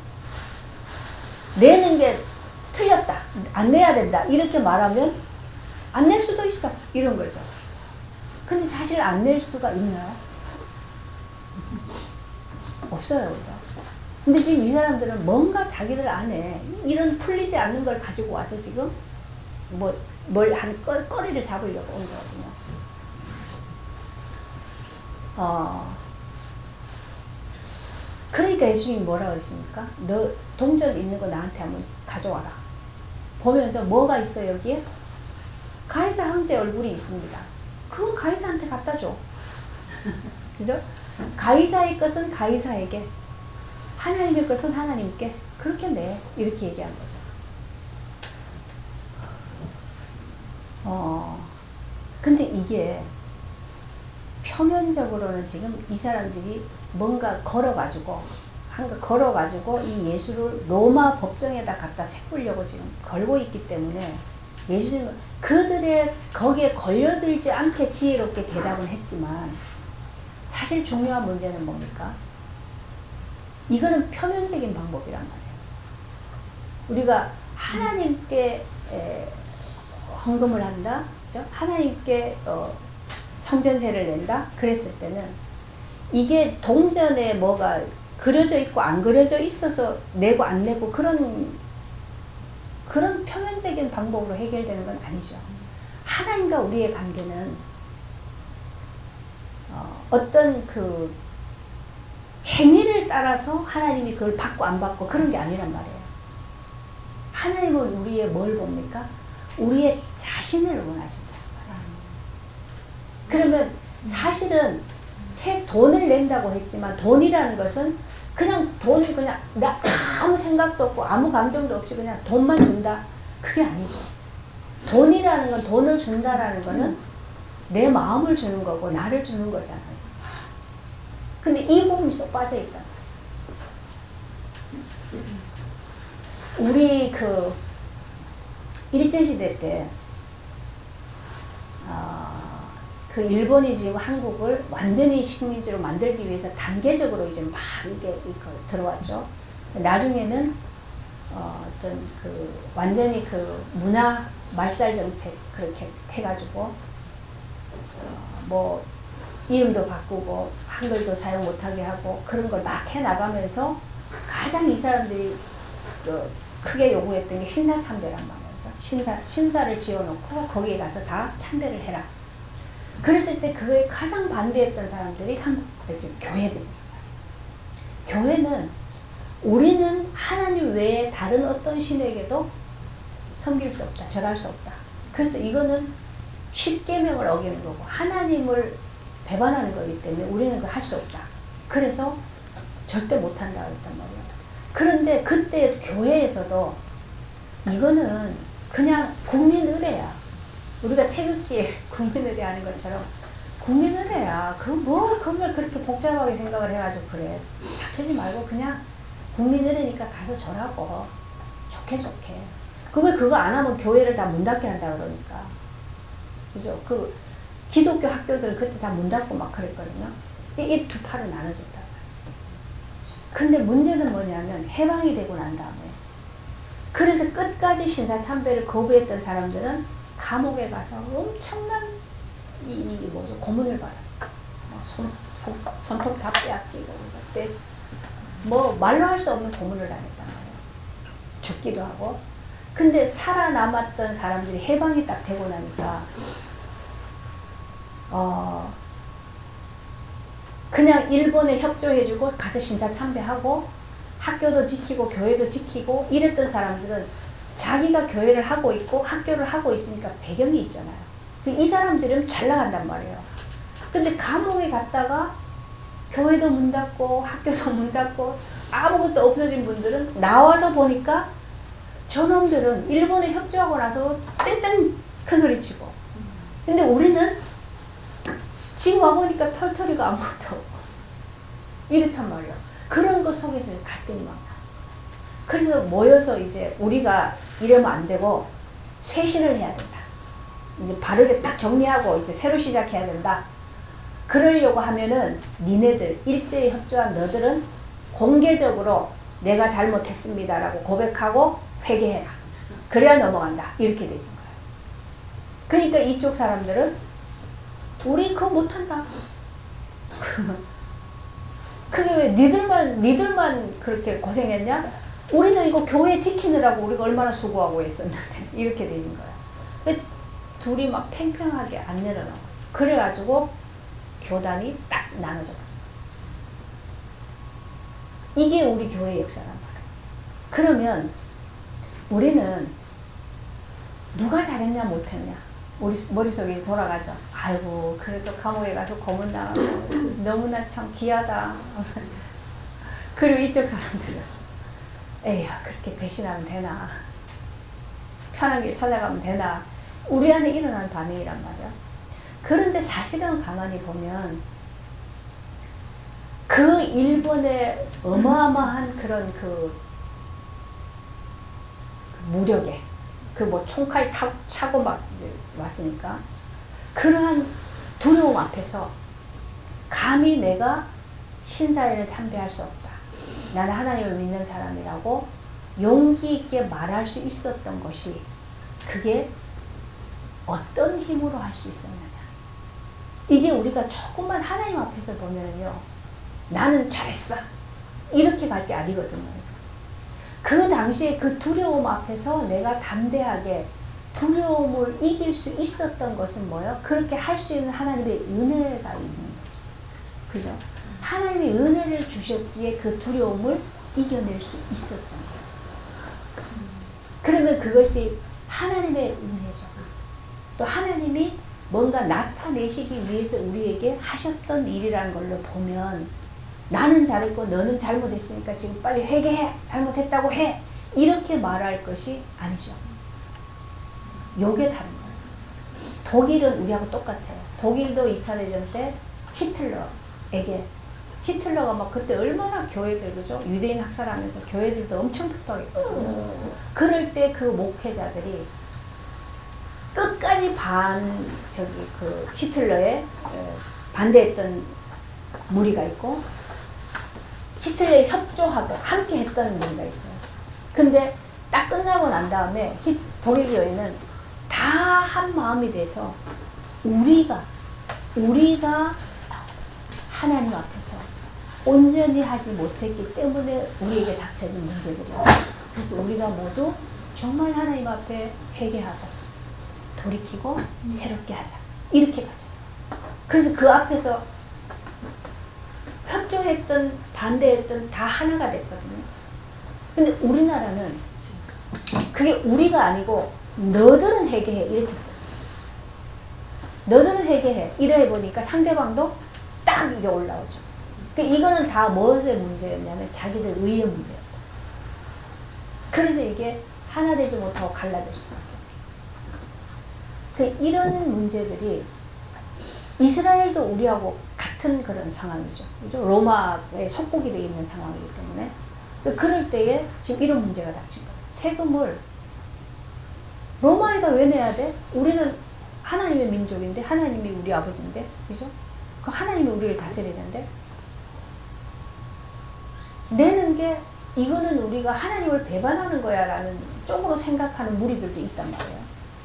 내는 게 틀렸다, 안 내야 된다, 이렇게 말하면 안 낼 수도 있어, 이런 거죠. 근데 사실 안 낼 수가 있나요? 없어요, 우리가. 근데 지금 이 사람들은 뭔가 자기들 안에 이런 풀리지 않는 걸 가지고 와서 지금 뭘 한 거리를 잡으려고 온 거거든요. 그러니까 예수님이 뭐라 그랬습니까? 너 동전 있는 거 나한테 한번 가져와라. 보면서 뭐가 있어 여기에? 가이사 황제 얼굴이 있습니다. 그건 가이사한테 갖다 줘. 그죠? 가이사의 것은 가이사에게, 하나님의 것은 하나님께, 그렇게 내. 이렇게 얘기한 거죠. 근데 이게 표면적으로는 지금 이 사람들이 뭔가 걸어가지고 이 예수를 로마 법정에다 갖다 세우려고 지금 걸고 있기 때문에, 예수님은 그들의 거기에 걸려들지 않게 지혜롭게 대답은 했지만, 사실 중요한 문제는 뭡니까? 이거는 표면적인 방법이란 말이에요. 우리가 하나님께 헌금을 한다, 그죠? 하나님께 성전세를 낸다, 그랬을 때는 이게 동전에 뭐가 그려져 있고 안 그려져 있어서 내고 안 내고 그런 표면적인 방법으로 해결되는 건 아니죠. 하나님과 우리의 관계는 어떤 그 행위를 따라서 하나님이 그걸 받고 안 받고 그런 게 아니란 말이에요. 하나님은 우리의 뭘 봅니까? 우리의 자신을 원하신다. 그러면 사실은 돈을 낸다고 했지만, 돈이라는 것은 그냥 돈이 그냥 나 아무 생각도 없고 아무 감정도 없이 그냥 돈만 준다, 그게 아니죠. 돈이라는 건, 돈을 준다라는 거는 내 마음을 주는 거고 나를 주는 거잖아요. 근데 이 부분이 쏙 빠져있다. 우리 그 일제시대 때 그 일본이 지금 한국을 완전히 식민지로 만들기 위해서 단계적으로 이제 막 이게 들어왔죠. 나중에는 어떤 그 완전히 그 문화 말살 정책 그렇게 해가지고 뭐 이름도 바꾸고 한글도 사용 못하게 하고 그런 걸 막 해나가면서 가장 이 사람들이 크게 요구했던 게 신사참배란 말이죠. 신사를 지어놓고 거기에 가서 다 참배를 해라. 그랬을 때 그거에 가장 반대했던 사람들이 한국의 교회들입니다. 교회는 우리는 하나님 외에 다른 어떤 신에게도 섬길 수 없다, 절할 수 없다. 그래서 이거는 십계명을 어기는 거고 하나님을 배반하는 거기 때문에 우리는 그걸 할 수 없다. 그래서 절대 못한다 그랬단 말이야. 그런데 그때 교회에서도 이거는 그냥 국민의례야. 우리가 태극기에 국민의례 하는 것처럼 국민의례야. 그걸 그렇게 복잡하게 생각을 해가지고 그래. 다투지 말고 그냥 국민의례니까 가서 절하고 좋게. 왜 그거 안 하면 교회를 다 문 닫게 한다 그러니까. 그죠? 그 기독교 학교들은 그때 다 문 닫고 막 그랬거든요. 이 두 팔을 나눠줬다. 근데 문제는 뭐냐면 해방이 되고 난 다음에 그래서 끝까지 신사참배를 거부했던 사람들은 감옥에 가서 엄청난 고문을 받았어. 손톱 다 빼앗기고 그때 뭐 말로 할 수 없는 고문을 당했단 말이야. 죽기도 하고. 근데 살아남았던 사람들이 해방이 딱 되고 나니까 그냥 일본에 협조해주고 가서 신사참배하고 학교도 지키고 교회도 지키고 이랬던 사람들은 자기가 교회를 하고 있고 학교를 하고 있으니까 배경이 있잖아요. 이 사람들은 잘 나간단 말이에요. 근데 감옥에 갔다가 교회도 문 닫고 학교도 문 닫고 아무것도 없어진 분들은 나와서 보니까 저놈들은 일본에 협조하고 나서 땡땡 큰 소리 치고. 근데 우리는 지금 와보니까 털털이가 아무것도 없고 이렇단 말이야. 그런 것 속에서 갈등이 막 나. 그래서 모여서 이제 우리가 이러면 안 되고 쇄신을 해야 된다. 이제 바르게 딱 정리하고 이제 새로 시작해야 된다. 그러려고 하면은 니네들 일제히 협조한 너들은 공개적으로 내가 잘못했습니다라고 고백하고 회개해라. 그래야 넘어간다. 이렇게 돼 있는 거예요. 그러니까 이쪽 사람들은 우리 그거 못한다. 그게 왜 니들만 그렇게 고생했냐? 우리는 이거 교회 지키느라고 우리가 얼마나 수고하고 있었는데 이렇게 돼 있는 거야. 근데 둘이 막 팽팽하게 안 내려놓은 거지. 그래가지고 교단이 딱 나눠져. 이게 우리 교회 역사란 말이야. 그러면 우리는 누가 잘했냐 못했냐 우리 머릿속에 돌아가죠. 아이고 그래도 감옥에 가서 고문당하고 너무나 참 귀하다. 그리고 이쪽 사람들은 에휴 그렇게 배신하면 되나, 편한 길 찾아가면 되나, 우리 안에 일어나는 반응이란 말이야. 그런데 사실은 가만히 보면 그 일본의 어마어마한 그런 그 무력에 그 뭐 총칼 차고 막 왔으니까 그러한 두려움 앞에서 감히 내가 신사에는 참배할 수 없다. 나는 하나님을 믿는 사람이라고 용기 있게 말할 수 있었던 것이 그게 어떤 힘으로 할 수 있었느냐. 이게 우리가 조금만 하나님 앞에서 보면요. 나는 잘했어. 이렇게 갈 게 아니거든요. 그 당시에 그 두려움 앞에서 내가 담대하게 두려움을 이길 수 있었던 것은 뭐예요? 그렇게 할 수 있는 하나님의 은혜가 있는 거죠. 그죠? 하나님이 은혜를 주셨기에 그 두려움을 이겨낼 수 있었던 거예요. 그러면 그것이 하나님의 은혜죠. 또 하나님이 뭔가 나타내시기 위해서 우리에게 하셨던 일이라는 걸로 보면 나는 잘했고 너는 잘못했으니까 지금 빨리 회개해. 잘못했다고 해. 이렇게 말할 것이 아니죠. 요게 다른 거예요. 독일은 우리하고 똑같아요. 독일도 2차 대전 때 히틀러가 막 그때 얼마나 교회들 그죠? 유대인 학살하면서 교회들도 엄청 폭파했거든요. 그럴 때 그 목회자들이 끝까지 히틀러에 반대했던 무리가 있고 히틀러에 협조하고 함께 했던 무리가 있어요. 근데 딱 끝나고 난 다음에 독일 교회는 다 한 마음이 돼서 우리가 하나님 앞에서 온전히 하지 못했기 때문에 우리에게 닥쳐진 문제들이에요. 그래서 우리가 모두 정말 하나님 앞에 회개하고 돌이키고 새롭게 하자. 이렇게 가졌어요. 그래서 그 앞에서 협조했던 반대했던 다 하나가 됐거든요. 근데 우리나라는 그게 우리가 아니고 너들은 회개해 이렇게 돼요. 너들은 회개해 이래 보니까 상대방도 딱 이게 올라오죠. 그러니까 이거는 다 무엇의 문제였냐면 자기들 의의 문제였다. 그래서 이게 하나 되지 못하고 갈라질 수밖에 없어요. 이런 문제들이 이스라엘도 우리하고 같은 그런 상황이죠. 그죠? 로마의 속국이 되어 있는 상황이기 때문에. 그럴 때에 지금 이런 문제가 닥친 거예요. 세금을 로마에다 왜 내야 돼? 우리는 하나님의 민족인데, 하나님이 우리 아버지인데, 그죠? 그 하나님이 우리를 다스리는데, 내는 게, 이거는 우리가 하나님을 배반하는 거야 라는 쪽으로 생각하는 무리들도 있단 말이에요.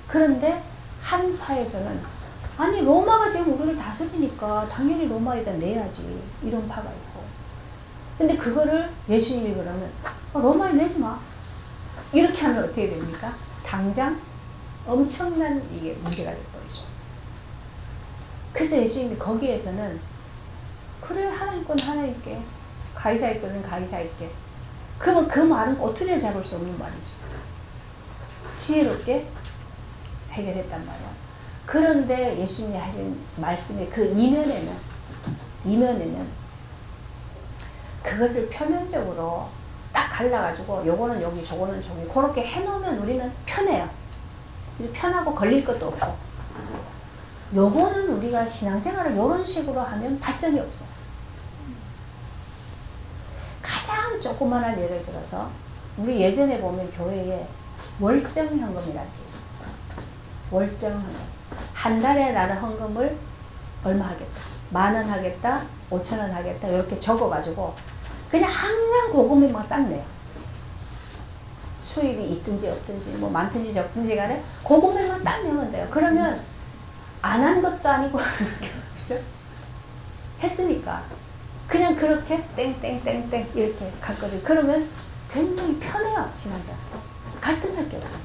그런데 한파에서는, 아니, 로마가 지금 우리를 다스리니까 당연히 로마에다 내야지. 이런 파가 있고. 근데 그거를 예수님이 그러면, 로마에 내지 마. 이렇게 하면 어떻게 됩니까? 당장 엄청난 이게 문제가 될거죠. 그래서 예수님이 거기에서는 그래 하나님 건 하나님께 가이사의 것은 가이사에게. 그러면 그 말은 어투리를 잡을 수 없는 말이죠. 지혜롭게 해결했단 말이야. 그런데 예수님이 하신 말씀의 그 이면에는 그것을 표면적으로 딱 갈라가지고 요거는 여기 저거는 저기 그렇게 해놓으면 우리는 편해요. 편하고 걸릴 것도 없고. 요거는 우리가 신앙생활을 요런 식으로 하면 발전이 없어요. 가장 조그만한 예를 들어서 우리 예전에 보면 교회에 월정헌금이라는 게 있었어요. 월정헌금. 한 달에 나는 헌금을 얼마 하겠다. 10,000원 하겠다. 5,000원 하겠다. 이렇게 적어가지고 그냥 항상 그금액만 딱 내요. 수입이 있든지 없든지 뭐 많든지 적든지 간에 그금액만 딱 내면 돼요. 그러면 안 한 것도 아니고 그죠? 했으니까 그냥 그렇게 땡땡땡땡 이렇게 갔거든요. 그러면 굉장히 편해요. 신앙자 갈등할 게 없죠.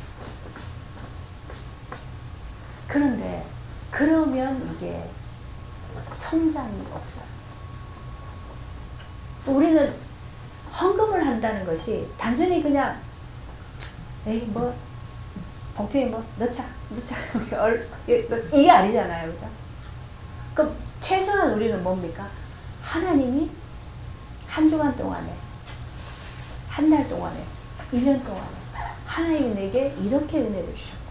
그런데 그러면 이게 성장이 없어요. 우리는 헌금을 한다는 것이 단순히 그냥 에이 뭐 봉투에 뭐 넣자 이게 아니잖아요. 그죠? 그럼 최소한 우리는 뭡니까? 하나님이 한 주간 동안에 한 달 동안에 1년 동안에 하나님이 내게 이렇게 은혜를 주셨고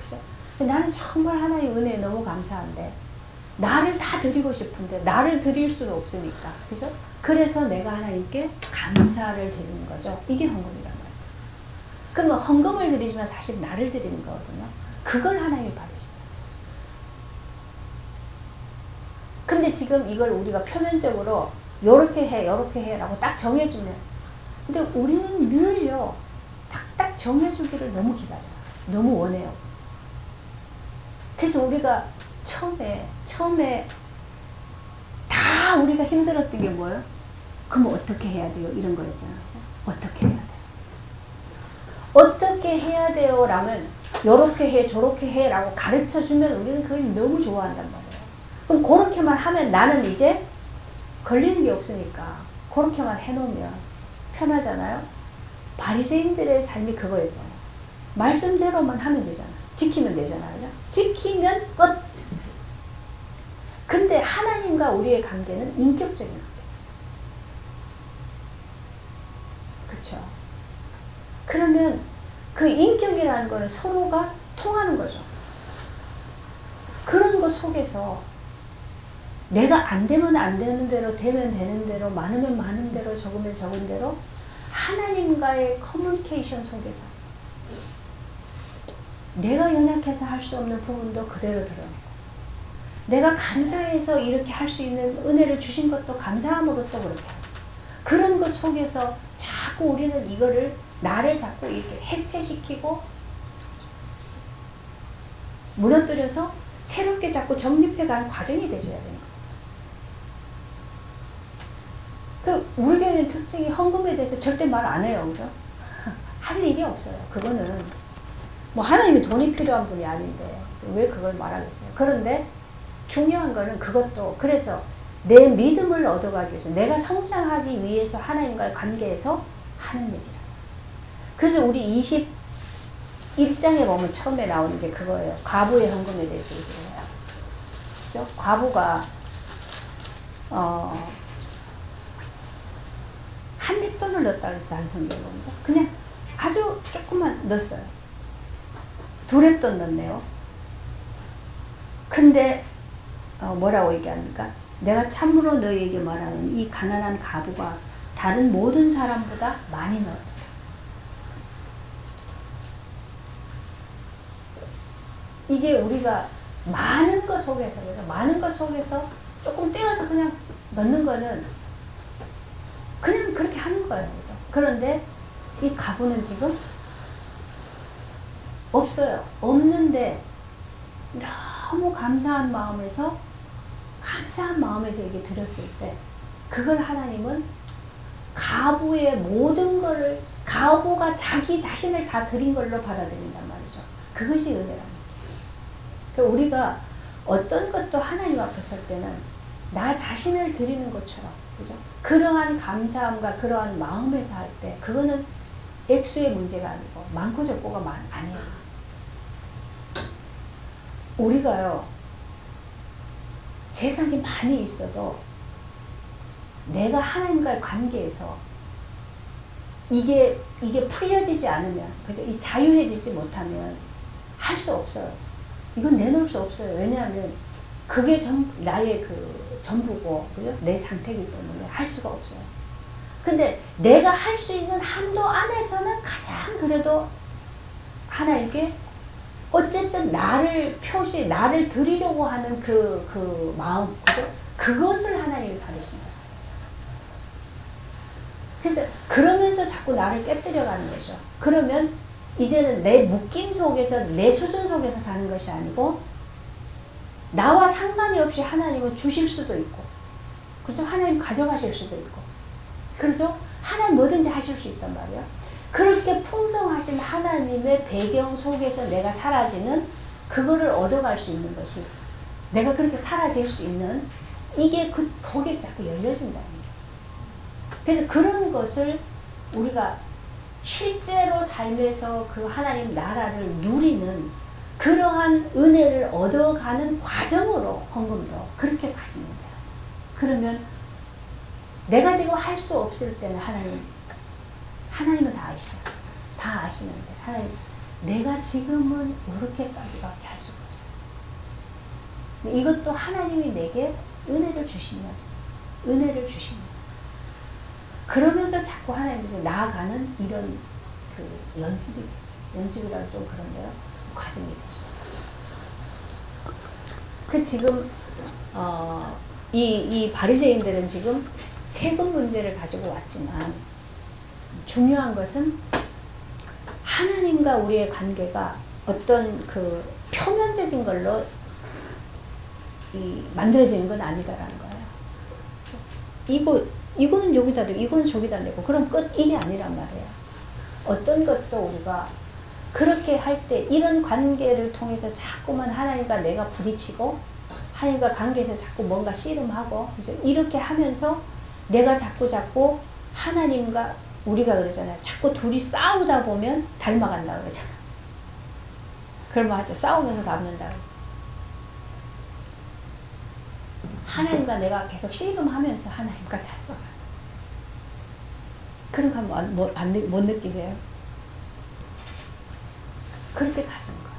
그죠? 나는 정말 하나님 은혜에 너무 감사한데 나를 다 드리고 싶은데 나를 드릴 수는 없으니까 그죠? 그래서 내가 하나님께 감사를 드리는 거죠. 이게 헌금이란 말이에요. 그러면 헌금을 드리지만 사실 나를 드리는 거거든요. 그걸 하나님이 받으십니다. 근데 지금 이걸 우리가 표면적으로 요렇게 해 요렇게 해 라고 딱 정해주면 근데 우리는 늘요 딱딱 정해주기를 너무 기다려요. 너무 원해요. 그래서 우리가 처음에 다 우리가 힘들었던 게 뭐예요? 그럼 어떻게 해야 돼요? 이런 거였잖아요. 어떻게 해야 돼요? 어떻게 해야 돼요? 라면 요렇게 해 저렇게 해 라고 가르쳐주면 우리는 그걸 너무 좋아한단 말이에요. 그럼 그렇게만 하면 나는 이제 걸리는 게 없으니까 그렇게만 해놓으면 편하잖아요. 바리새인들의 삶이 그거였잖아요. 말씀대로만 하면 되잖아요. 지키면 되잖아요. 그죠? 지키면 끝. 근데 하나님과 우리의 관계는 인격적인 관계죠. 그렇죠? 그러면 그 인격이라는 거는 서로가 통하는 거죠. 그런 것 속에서 내가 안 되면 안 되는 대로 되면 되는 대로 많으면 많은 대로 적으면 적은 대로 하나님과의 커뮤니케이션 속에서 내가 연약해서 할 수 없는 부분도 그대로 드러내고 내가 감사해서 이렇게 할 수 있는 은혜를 주신 것도 감사함으로 또 그렇게 하고 그런 것 속에서 자꾸 우리는 이거를 나를 자꾸 이렇게 해체시키고 무너뜨려서 새롭게 자꾸 정립해가는 과정이 돼줘야 되는 거예요. 우리 교회는 특징이 헌금에 대해서 절대 말 안 해요. 그죠? 할 일이 없어요. 그거는 뭐 하나님이 돈이 필요한 분이 아닌데 왜 그걸 말하겠어요. 그런데 중요한 거는 그것도 그래서 내 믿음을 얻어가기 위해서 내가 성장하기 위해서 하나님과의 관계에서 하는 얘기예요. 그래서 우리 21장에 보면 처음에 나오는 게 그거예요. 과부의 헌금에 대해서 얘기해요. 그죠? 과부가 두랩돈을 넣었다 그래서 단성경을 그냥 아주 조금만 넣었어요. 두랩돈 넣었네요. 근데 뭐라고 얘기합니까? 내가 참으로 너희에게 말하는 이 가난한 과부가 다른 모든 사람보다 많이 넣었다. 이게 우리가 많은 것 속에서, 그죠? 많은 것 속에서 조금 떼어서 그냥 넣는 거는 그냥 그렇게 하는 거예요. 그죠? 그런데 이 과부는 지금 없어요. 없는데 너무 감사한 마음에서 이게 드렸을 때 그걸 하나님은 과부의 모든 거를 과부가 자기 자신을 다 드린 걸로 받아들인단 말이죠. 그것이 은혜랍니다. 그러니까 우리가 어떤 것도 하나님 앞에 설 때는 나 자신을 드리는 것처럼, 그죠? 그러한 감사함과 그러한 마음에서 할 때 그거는 액수의 문제가 아니고 많고 적고가 아니야. 우리가요 재산이 많이 있어도 내가 하나님과의 관계에서 이게 풀려지지 않으면, 그죠? 이 자유해지지 못하면 할 수 없어요. 이건 내놓을 수 없어요. 왜냐하면 그게 나의 그 전부고, 그죠? 내 상태이기 때문에 할 수가 없어요. 근데 내가 할 수 있는 한도 안에서는 가장 그래도 하나님께 어쨌든 나를 드리려고 하는 그 마음, 그죠? 그것을 하나님이 받으신다. 그래서 그러면서 자꾸 나를 깨뜨려가는 거죠. 그러면 이제는 내 묶임 속에서, 내 수준 속에서 사는 것이 아니고 나와 상관이 없이 하나님은 주실 수도 있고, 그래서 하나님 가져가실 수도 있고, 그래서 하나님 뭐든지 하실 수 있단 말이야. 그렇게 풍성하신 하나님의 배경 속에서 내가 사라지는 그거를 얻어갈 수 있는 것이, 내가 그렇게 사라질 수 있는 이게 거기에 자꾸 열려진다는 거예요. 그래서 그런 것을 우리가 실제로 삶에서 그 하나님 나라를 누리는 그러한 은혜를 얻어가는 과정으로 헌금도 그렇게 가지는 거예요. 그러면 내가 지금 할 수 없을 때는 하나님은 다 아시죠. 다 아시는데 하나님 내가 지금은 이렇게까지밖에 할 수가 없어요. 이것도 하나님이 내게 은혜를 주시면 그러면서 자꾸 하나님께 나아가는 이런 그 연습이 되죠. 연습이라고 좀 그런데요. 과정이 되죠. 그 지금 이 바리새인들은 지금 세금 문제를 가지고 왔지만 중요한 것은 하나님과 우리의 관계가 어떤 그 표면적인 걸로 만들어지는 건 아니다라는 거예요. 이거는 여기다 대고 이거는 저기다 내고 그럼 끝, 이게 아니란 말이에요. 어떤 것도 우리가 그렇게 할 때 이런 관계를 통해서 자꾸만 하나님과 내가 부딪히고 하나님과 관계에서 자꾸 뭔가 씨름하고 이렇게 하면서 내가 자꾸 하나님과 우리가 그러잖아요. 자꾸 둘이 싸우다 보면 닮아간다 그러잖아요. 그러면 하죠. 싸우면서 닮는다. 하나님과 내가 계속 씨름하면서 하나님과 닮아가. 그런 거 못 느끼세요? 그렇게 가시는 거예요.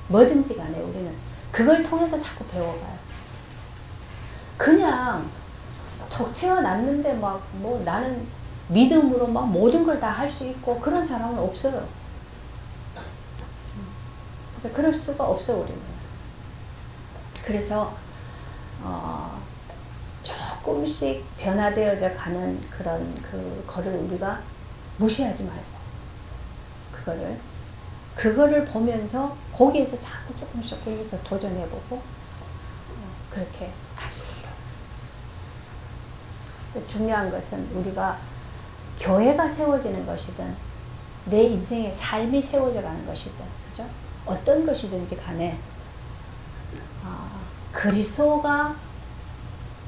뭐든지 간에 우리는 그걸 통해서 자꾸 배워가요. 그냥 턱 태어났는데 나는 믿음으로 모든 걸 다 할 수 있고 그런 사람은 없어요. 그럴 수가 없어 우리는. 그래서 조금씩 변화되어져 가는 그런 그거를 우리가 무시하지 말고 그거를 보면서 거기에서 자꾸 조금씩 더 도전해보고 그렇게 가시는 거예요. 중요한 것은 우리가 교회가 세워지는 것이든 내 인생의 삶이 세워져 가는 것이든, 그죠? 어떤 것이든지 간에 그리스도가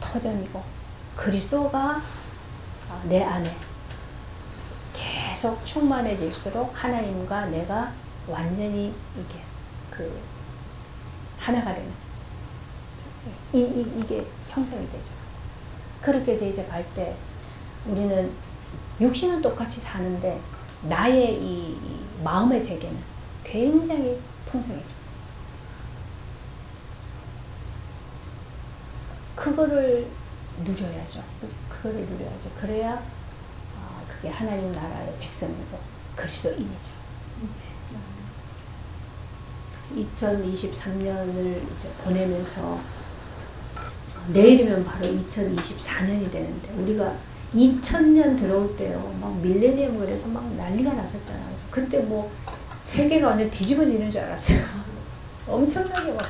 터전이고 그리스도가 내 안에 계속 충만해질수록 하나님과 내가 완전히 하나가 되는 이게 형성이 되죠. 그렇게 되져 갈 때 우리는 육신은 똑같이 사는데 나의 이 마음의 세계는 굉장히 풍성해져. 그거를 누려야죠. 그거를 누려야죠. 그래야 그게 하나님 나라의 백성이고 그리스도인이죠. 2023년을 이제 보내면서 내일이면 바로 2024년이 되는데 우리가 2000년 들어올 때요, 막 밀레니엄 그래서 막 난리가 났었잖아요. 그때 뭐 세계가 완전 뒤집어지는 줄 알았어요. 엄청나게 막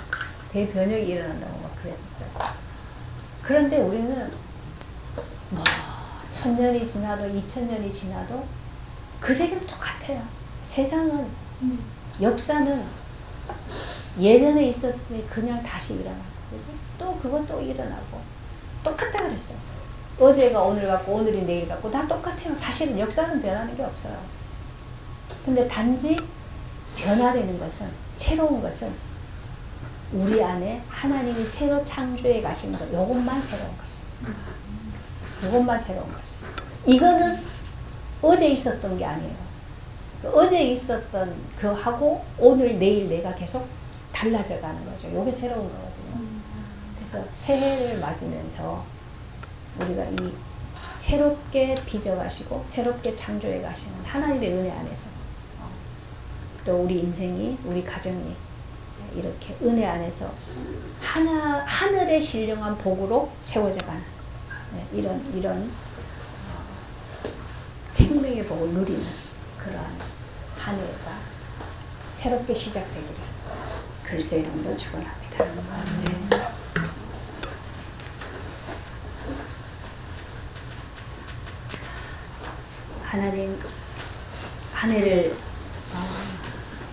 대변혁이 일어난다고 막 그랬어요. 그런데 우리는 뭐 1000년이 지나도 2000년이 지나도 그 세계는 똑같아요. 세상은 역사는 예전에 있었더니 그냥 다시 일어나고 또 그것도 일어나고 똑같다 그랬어요. 어제가 오늘 같고 오늘이 내일 같고 다 똑같아요. 사실은 역사는 변하는 게 없어요. 근데 단지 변화되는 것은, 새로운 것은 우리 안에 하나님이 새로 창조해 가신 것, 요것만 새로운 것이에요. 요것만 새로운 것이에요. 이거는 어제 있었던 게 아니에요. 어제 있었던 그하고 오늘 내일 내가 계속 달라져 가는 거죠. 요게 새로운 거거든요. 그래서 새해를 맞으면서 우리가 이 새롭게 빚어 가시고 새롭게 창조해 가시는 하나님의 은혜 안에서 또 우리 인생이, 우리 가정이 이렇게 은혜 안에서 하늘의 신령한 복으로 세워져 가는 이런 생명의 복을 누리는 그러한 한 해가 새롭게 시작되기를 그리스도 이름으로 축원합니다. 하나님 한 해를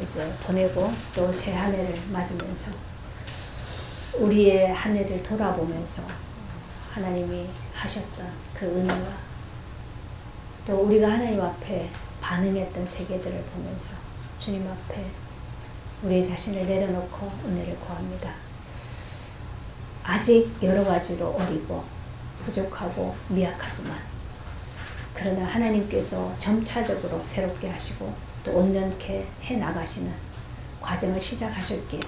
이제 보내고 또 새 한 해를 맞으면서 우리의 한 해를 돌아보면서 하나님이 하셨던 그 은혜와 또 우리가 하나님 앞에 반응했던 세계들을 보면서 주님 앞에 우리 자신을 내려놓고 은혜를 구합니다. 아직 여러 가지로 어리고 부족하고 미약하지만 그러나 하나님께서 점차적으로 새롭게 하시고 또 온전케 해나가시는 과정을 시작하실기에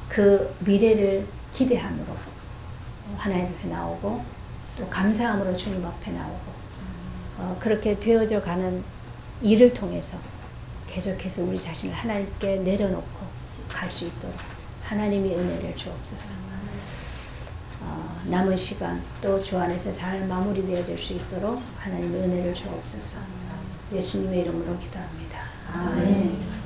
그 미래를 기대함으로 하나님 앞에 나오고 또 감사함으로 주님 앞에 나오고 그렇게 되어져 가는 일을 통해서 계속해서 우리 자신을 하나님께 내려놓고 갈 수 있도록 하나님이 은혜를 주옵소서. 남은 시간 또 주 안에서 잘 마무리되어질 수 있도록 하나님의 은혜를 주옵소서. 예수님의 이름으로 기도합니다. 아멘.